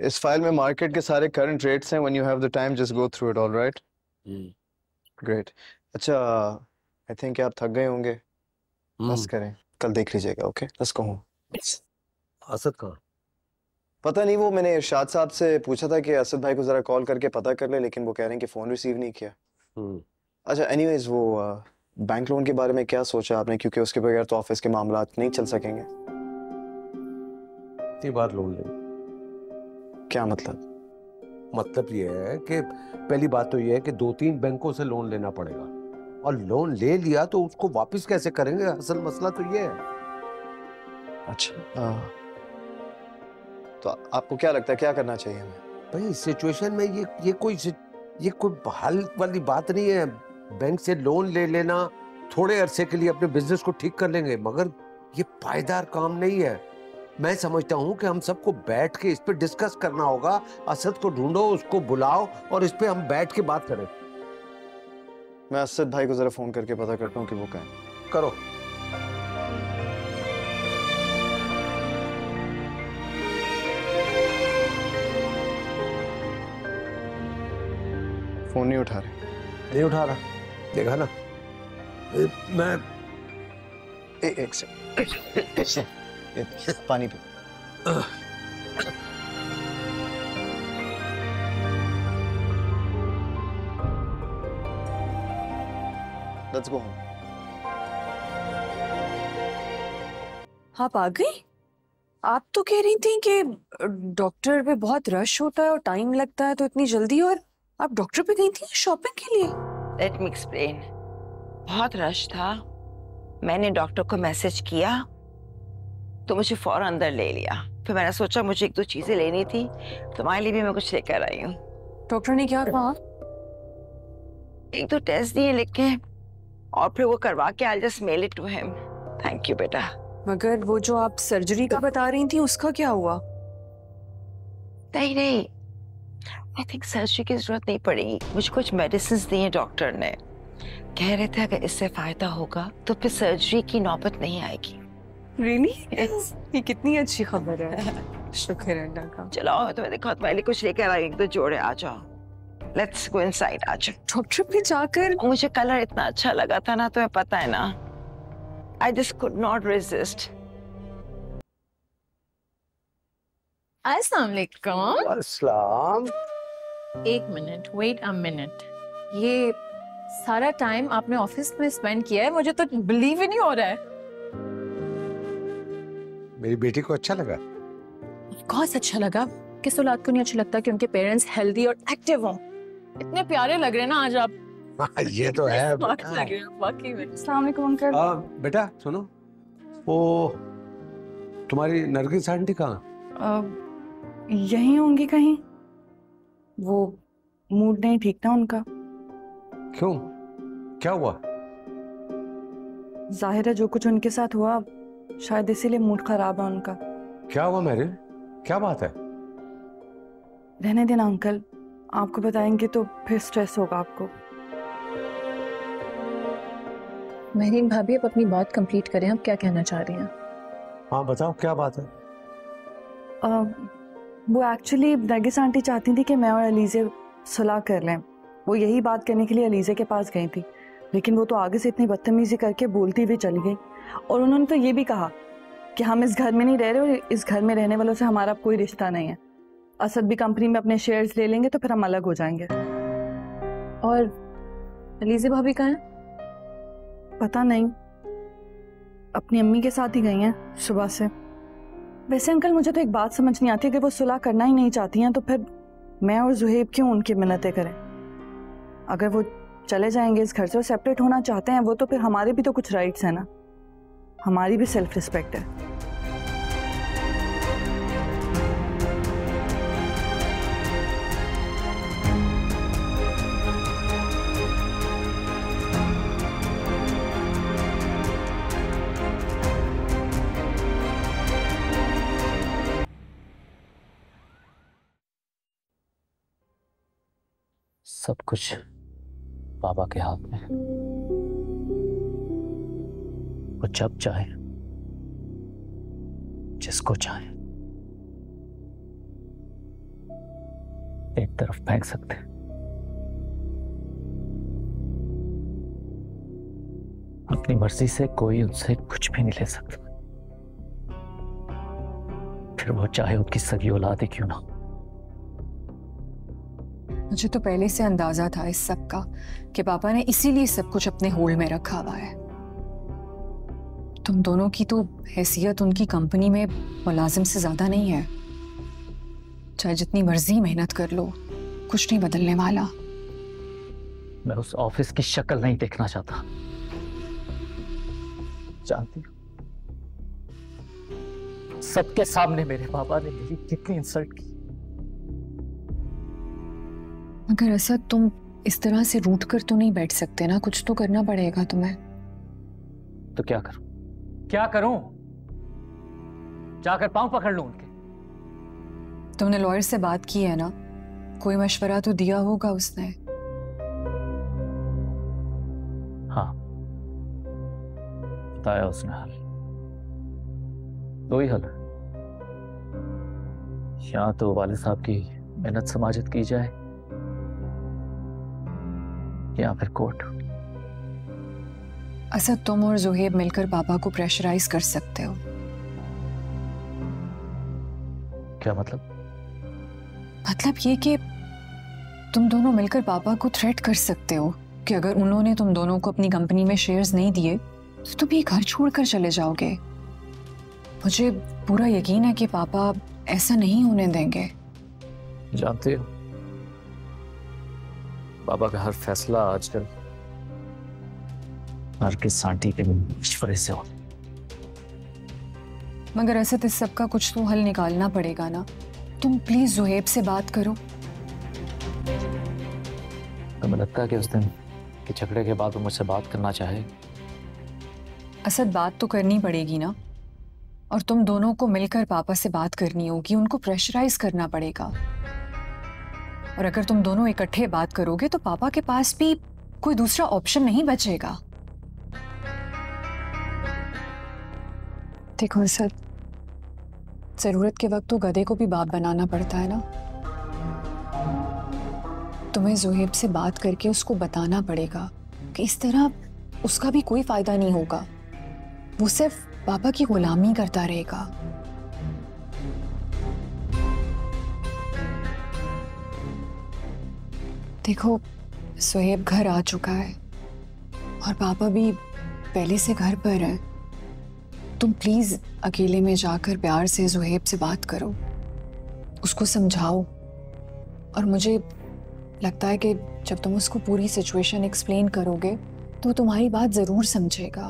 इस फाइल में मार्केट के सारे करंट रेट्स हैं. When you have the time just go through it. Alright, great. अच्छा, आई थिंक आप थक गए होंगे. बस करें, कल देख लीजिएगा. Okay, let's go home. Asad कहाँ? पता नहीं, वो मैंने इरशाद साहब से पूछा था कि असद भाई को जरा कॉल करके पता कर ले, लेकिन वो कह रहे हैं कि फोन रिसीव नहीं किया. अच्छा, एनीवेज वो बैंक लोन के बारे में क्या सोचा आपने, क्योंकि उसके बगैर तो ऑफिस के मामलात नहीं चल सकेंगे. इतनी बार लोन ले. क्या मतलब? मतलब ये है कि पहली बात तो ये है कि 2-3 बैंकों से लोन लेना पड़ेगा, और लोन ले लिया तो उसको वापस कैसे करेंगे, असल मसला तो ये है. अच्छा, तो आपको क्या लगता है क्या करना चाहिए हमें? भाई इस सिचुएशन में ये कोई हल वाली बात नहीं है. बैंक से लोन ले लेना, थोड़े अरसे के लिए अपने बिजनेस को ठीक कर लेंगे, मगर ये पायदार काम नहीं है. मैं समझता हूँ कि हम सबको बैठ के इस पे डिस्कस करना होगा. असद को ढूंढो, उसको बुलाओ और इस पे हम बैठ के बात करें. मैं असद भाई को जरा फोन करके पता करता हूँ कि वो कहें. करो. फोन नहीं उठा रहे. नहीं उठा रहा, देखा ना. मैं एक सेकंड. पानी पी. Let's go home. आप आ गई? आप तो कह रही थी कि डॉक्टर पे बहुत रश होता है और टाइम लगता है, तो इतनी जल्दी, और आप डॉक्टर पे गई थी शॉपिंग के लिए? Let me explain. बहुत रश था, मैंने डॉक्टर को मैसेज किया तो मुझे फौरन अंदर ले लिया. फिर मैंने सोचा मुझे 1-2 चीजें लेनी थी, तुम्हारे लिए भी मैं कुछ लेकर आई हूँ. डॉक्टर ने क्या कहा? 1-2 टेस्ट दिए लिख के, और फिर वो करवा के I just mail it to him. Thank you बेटा. मगर वो जो आप सर्जरी का बता रही थी उसका क्या हुआ? नहीं, आई थिंक सर्जरी की जरूरत नहीं पड़ेगी. मुझे कुछ मेडिसिन दी हैं डॉक्टर ने. कह रहे थे अगर इससे फायदा होगा तो फिर सर्जरी की नौबत नहीं आएगी. Really? ये कितनी अच्छी खबर है. शुक्र है अल्लाह का. चलो तुम्हें देखो, तुम्हारे लिए कुछ लेकर आई. 1-2 जोड़े. आ जाओ, लेट्स गो इनसाइड. आ जाओ. डॉक्टर पे जाकर मुझे कलर इतना अच्छा लगा था ना, तुम्हें पता है ना. I just could not resist. अस्सलाम वालेकुम. अस्सलाम. एक मिनट, वेट अ मिनट. ये सारा टाइम आपने ऑफिस में स्पेंड किया है, मुझे तो बिलीव ही नहीं हो रहा है. मेरी बेटी को अच्छा लगा? ऑफ कोर्स अच्छा लगा. किस औलाद को नहीं अच्छा लगता कि उनके पेरेंट्स हेल्दी और एक्टिव हों. इतने प्यारे लग रहे हैं ना आज आप. ये तो है. लग रहे हैं वाकई में. अस्सलाम वालेकुम अंकल. बेटा सुनो, वो तुम्हारी नरगिस आंटी कहाँ? यहीं होंगी कहीं. वो मूड नहीं ठीक था उनका. क्यों, क्या हुआ? जाहिर है जो कुछ उनके साथ हुआ, शायद इसीलिए मूड खराब है उनका. क्या हुआ मेरे, क्या बात है? रहने देना अंकल, आपको बताएंगे तो फिर स्ट्रेस होगा आपको. महरीन भाभी, आप अपनी बात कंप्लीट करें. आप क्या कहना चाह रही हैं? हाँ बताओ, क्या बात है? वो एक्चुअली नरगिस आंटी चाहती थी कि मैं और अलीज़े सुलह कर लें. वो यही बात करने के लिए अलीज़े के पास गई थी, लेकिन वो तो आगे से इतनी बदतमीजी करके बोलती हुई चली गई. और उन्होंने तो ये भी कहा कि हम इस घर में नहीं रह रहे और इस घर में रहने वालों से हमारा कोई रिश्ता नहीं है. असद भी कंपनी में अपने शेयर्स ले लेंगे तो फिर हम अलग हो जाएंगे. और अलीज़े भाभी कहाँ हैं? पता नहीं, अपनी अम्मी के साथ ही गई हैं सुबह से. वैसे अंकल मुझे तो एक बात समझ नहीं आती, अगर वो सुलह करना ही नहीं चाहती हैं तो फिर मैं और जुहेब क्यों उनकी मिन्नतें करें? अगर वो चले जाएंगे इस घर से, वो सेपरेट होना चाहते हैं वो, तो फिर हमारे भी तो कुछ राइट्स हैं ना. हमारी भी सेल्फ रिस्पेक्ट है. सब कुछ बाबा के हाथ में. वो जब चाहे, जिसको चाहे, एक तरफ फेंक सकते। अपनी मर्जी से कोई उनसे कुछ भी नहीं ले सकता, फिर वो चाहे उनकी सगी औलाद ही क्यों ना। मुझे तो पहले से अंदाजा था इस सब का कि पापा ने इसीलिए सब कुछ अपने होल्ड में रखा हुआ है। तुम दोनों की तो हैसियत उनकी कंपनी में मुलाजिम से ज्यादा नहीं है। चाहे जितनी मर्जी मेहनत कर लो, कुछ नहीं बदलने वाला। मैं उस ऑफिस की शक्ल नहीं देखना चाहता। जानती हो सबके सामने मेरे पापा ने मेरी कितनी इंसल्ट की। मगर असद, तुम इस तरह से रूठ कर तो नहीं बैठ सकते ना, कुछ तो करना पड़ेगा तुम्हें। तो क्या करूं? क्या करूं? जाकर पांव पकड़ लूं उनके? तुमने लॉयर से बात की है ना, कोई मशवरा तो दिया होगा उसने। हाँ, बताया उसने हल। दो ही हल है, या तो वालिद साहब की मेहनत समाजत की जाए या फिर कोर्ट। असद, तुम और जुहेब मिलकर पापा को प्रेशराइज कर सकते हो। क्या मतलब? मतलब ये कि तुम दोनों मिलकर पापा को थ्रेट कर सकते हो कि अगर उन्होंने तुम दोनों को अपनी कंपनी में शेयर्स नहीं दिए तो तुम ये घर छोड़कर चले जाओगे। मुझे पूरा यकीन है कि पापा ऐसा नहीं होने देंगे। जानते हो, पापा का हर फैसला आजकल नरगिस आंटी के मशवरे से हो। मगर असद, इस सब का कुछ तो हल निकालना पड़ेगा ना। तुम प्लीज जुहेब से बात करो। तुम्हें लगता है कि उस दिन के झगड़े के बाद वो मुझसे बात करना चाहे? असद, बात तो करनी पड़ेगी ना, और तुम दोनों को मिलकर पापा से बात करनी होगी, उनको प्रेशराइज करना पड़ेगा। और अगर तुम दोनों इकट्ठे बात करोगे तो पापा के पास भी कोई दूसरा ऑप्शन नहीं बचेगा। देखो असद, जरूरत के वक्त तो गधे को भी बाप बनाना पड़ता है ना। तुम्हें जुहेब से बात करके उसको बताना पड़ेगा कि इस तरह उसका भी कोई फायदा नहीं होगा, वो सिर्फ पापा की गुलामी करता रहेगा। देखो, सुहेब घर आ चुका है और पापा भी पहले से घर पर है। तुम प्लीज अकेले में जाकर प्यार से जुहेब से बात करो, उसको समझाओ। और मुझे लगता है कि जब तुम उसको पूरी सिचुएशन एक्सप्लेन करोगे तो तुम्हारी बात जरूर समझेगा।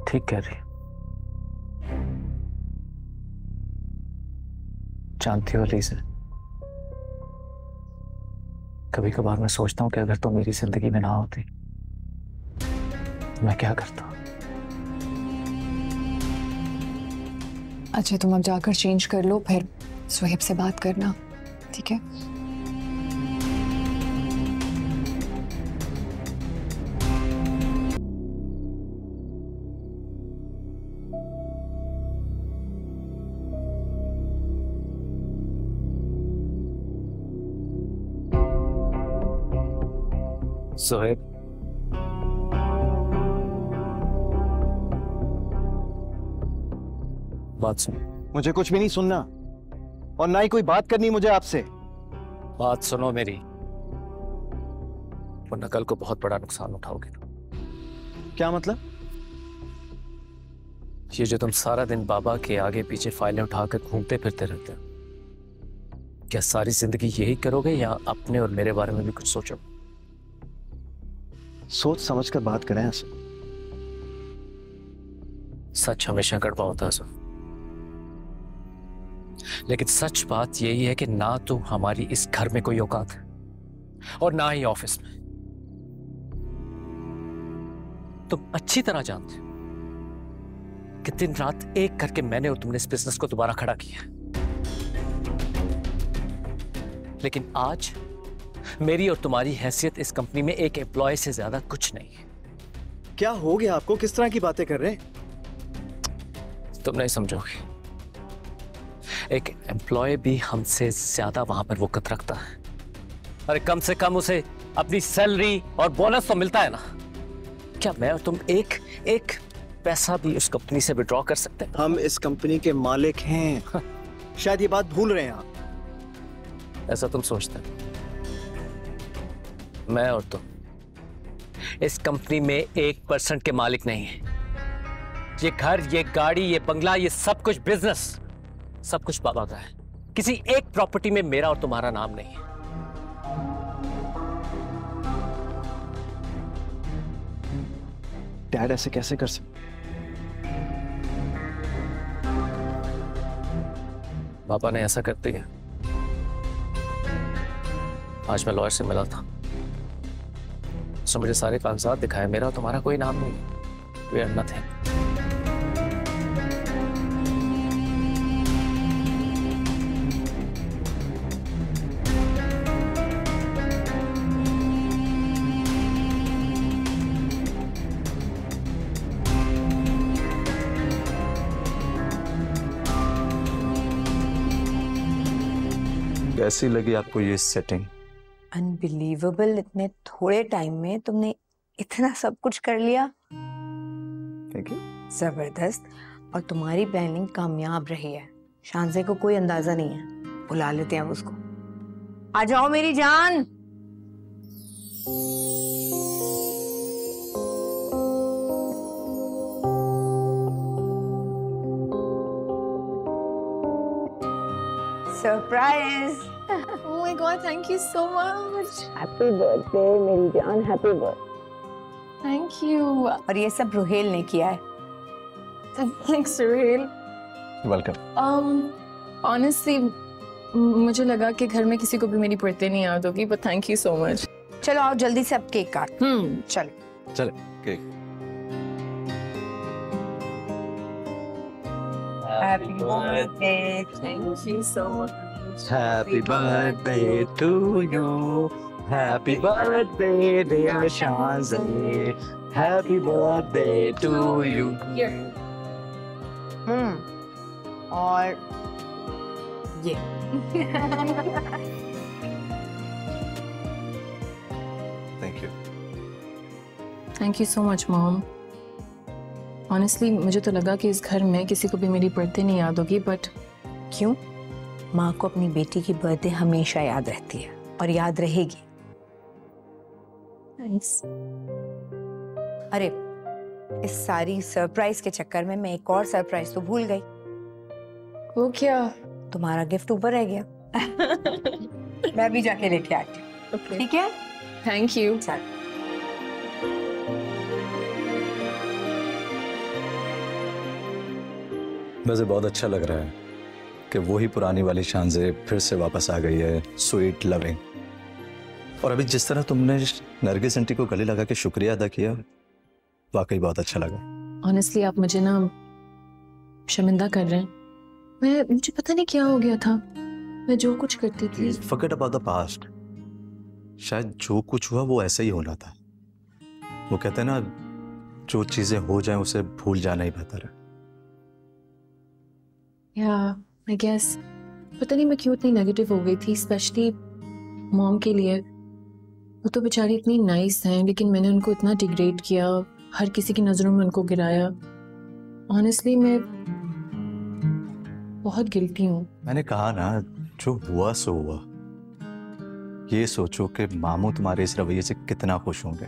ठीक कह रही। जानती हो लीज़ा, कभी कभार मैं सोचता हूं कि अगर तुम मेरी जिंदगी में ना होती तो मैं क्या करता। अच्छा, तुम अब जाकर चेंज कर लो, फिर सुहेब से बात करना, ठीक है? सुहेब, बात सुन। मुझे कुछ भी नहीं सुनना और ना ही कोई बात करनी मुझे आपसे। बात सुनो मेरी, वरना कल को बहुत बड़ा नुकसान उठाओगे। क्या मतलब? ये जो तुम सारा दिन बाबा के आगे पीछे फाइलें उठाकर घूमते फिरते रहते हो, क्या सारी जिंदगी यही करोगे या अपने और मेरे बारे में भी कुछ सोचो? सोच समझ कर बात करें। सच हमेशा कड़वा होता है सर, लेकिन सच बात यही है कि ना तो हमारी इस घर में कोई औकात है और ना ही ऑफिस में। तुम अच्छी तरह जानते हो कि दिन रात एक करके मैंने और तुमने इस बिजनेस को दोबारा खड़ा किया, लेकिन आज मेरी और तुम्हारी हैसियत इस कंपनी में एक एम्प्लॉय से ज्यादा कुछ नहीं है। क्या हो गया आपको? किस तरह की बातें कर रहे हैं? तुम नहीं समझोगे। एक एम्प्लॉय भी हमसे ज्यादा वहां पर वक़्त रखता है। अरे कम से कम उसे अपनी सैलरी और बोनस तो मिलता है ना। क्या मैं और तुम एक पैसा भी उस कंपनी से विड्रॉ कर सकते हैं? हम इस कंपनी के मालिक हैं। शायद ये बात भूल रहे हैं आप। ऐसा तुम सोचते हो? मैं और तुम इस कंपनी में 1% के मालिक नहीं है। ये घर, ये गाड़ी, ये बंगला, ये सब कुछ बिजनेस, सब कुछ बाबा का है। किसी एक प्रॉपर्टी में मेरा और तुम्हारा नाम नहीं है। डैड ऐसे कैसे कर सकते? पापा ने ऐसा करते हैं। आज मैं लॉयर से मिला था, उसने मुझे सारे कागजात दिखाए। मेरा और तुम्हारा कोई नाम नहीं है। We are nothing. कैसी लगी आपको ये सेटिंग? अनबिलीवेबल, इतने थोड़े टाइम में तुमने इतना सब कुछ कर लिया। Thank you. जबरदस्त। और तुम्हारी प्लानिंग कामयाब रही है। शांजे को कोई अंदाजा नहीं है। बुला लेते हैं अब उसको। आ जाओ मेरी जान। Surprise. Oh my God, thank you so much. Happy birthday मेरी जान, हैप्पी बर्थडे। Thank you. और ये सब रुहेल ने किया है। Thanks, Suhail. वेलकम। Honestly, मुझे लगा कि घर में किसी को भी मेरी बर्थडे नहीं याद होगी, but thank you so much. चलो आओ जल्दी से अब केक काट। चलो। चले cake. Happy birthday. Thank you so much. Happy birthday to you. Happy birthday dear Shanze. Happy birthday to you. Here. और ये Thank you. Thank you so much, Mom. Honestly, मुझे तो लगा कि इस घर में किसी को भी मेरी बर्थडे नहीं याद होगी, but क्यों? माँ को अपनी बेटी की बर्थडे हमेशा याद रहती है और याद रहेगी। thanks. अरे इस सारी सरप्राइज के चक्कर में मैं एक और सरप्राइज तो भूल गई। वो क्या? तुम्हारा गिफ्ट ऊपर रह गया। मैं भी जाके लेके आती हूँ। Okay. ठीक है? Thank you. चल। मुझे बहुत अच्छा लग रहा है कि वही पुरानी वाली शांजे फिर से वापस आ गई है, स्वीट लविंग। और अभी जिस तरह तुमने नरगिस आंटी को गले लगा के शुक्रिया अदा किया, वाकई बहुत अच्छा लगा। Honestly, आप मुझे ना शर्मिंदा कर रहे हैं। मुझे पता नहीं क्या हो गया था। मैं जो कुछ करती थी। Forget about the past. शायद जो कुछ हुआ वो ऐसे ही होना था। वो कहते हैं ना, जो चीजें हो जाएं उसे भूल जाना ही बेहतर है। Yeah, I guess. पता नहीं मैं क्यों इतनी नेगेटिव हो गई थी, स्पेशली मॉम के लिए। वो तो बेचारी इतनी नाइस हैं, लेकिन मैंने उनको इतना डिग्रेड किया, हर किसी की नजरों में उनको गिराया। ऑनेस्टली मैं बहुत गिल्टी हूँ। मैंने कहा ना, जो हुआ सो हुआ। ये सोचो कि मामू तुम्हारे इस रवैये से कितना खुश होंगे।